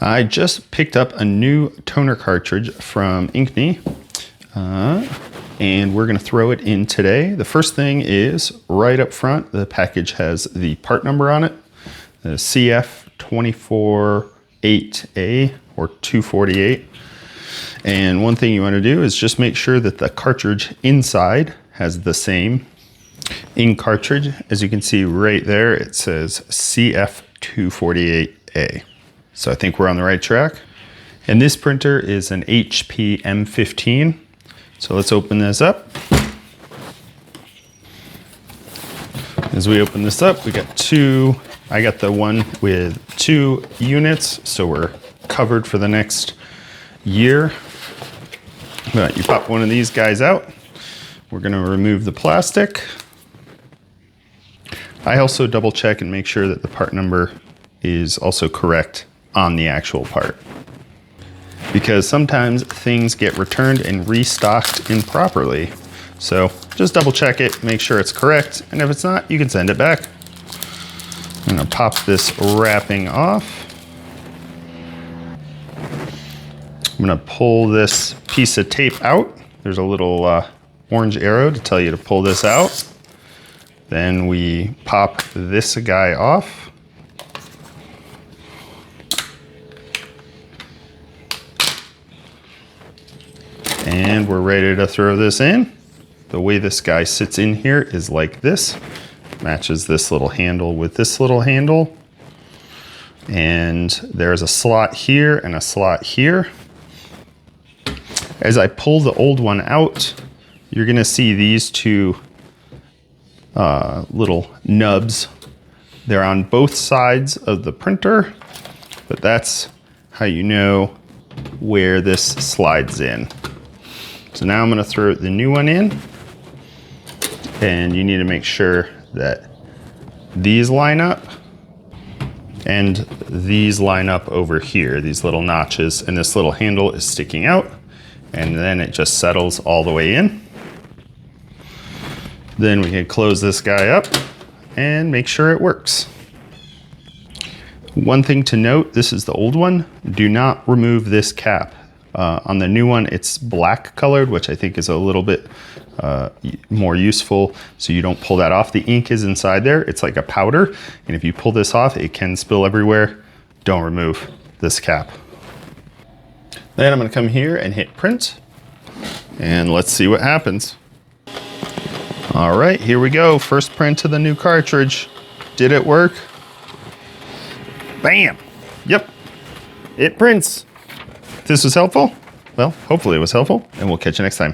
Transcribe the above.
I just picked up a new toner cartridge from Inkney, and we're gonna throw it in today. The first thing is right up front, the package has the part number on it, the CF248A or 248. And one thing you wanna do is just make sure that the cartridge inside has the same ink cartridge. As you can see right there, it says CF248A. So I think we're on the right track. And this printer is an HP M15. So let's open this up. As we open this up, we got two. I got the one with 2 units, so we're covered for the next year. But you pop one of these guys out. We're gonna remove the plastic. I also double check and make sure that the part number is also correct on the actual part, because sometimes things get returned and restocked improperly. So just double check it, make sure it's correct, and if it's not, you can send it back. I'm gonna pop this wrapping off. I'm gonna pull this piece of tape out. There's a little orange arrow to tell you to pull this out. Then we pop this guy off. And we're ready to throw this in. The way this guy sits in here is like this. Matches this little handle with this little handle. And there's a slot here and a slot here. As I pull the old one out, you're gonna see these two little nubs. They're on both sides of the printer, but that's how you know where this slides in. So now I'm gonna throw the new one in, and you need to make sure that these line up and these line up over here, these little notches, and this little handle is sticking out, and then it just settles all the way in. Then we can close this guy up and make sure it works. One thing to note, this is the old one. Do not remove this cap. On the new one, it's black colored, which I think is a little bit more useful, so you don't pull that off. The ink is inside there. It's like a powder, and if you pull this off, it can spill everywhere. Don't remove this cap. Then I'm gonna come here and hit print, and let's see what happens. All right, here we go. First print of the new cartridge. Did it work? Bam! Yep, it prints. If this was helpful, well, hopefully it was helpful, and we'll catch you next time.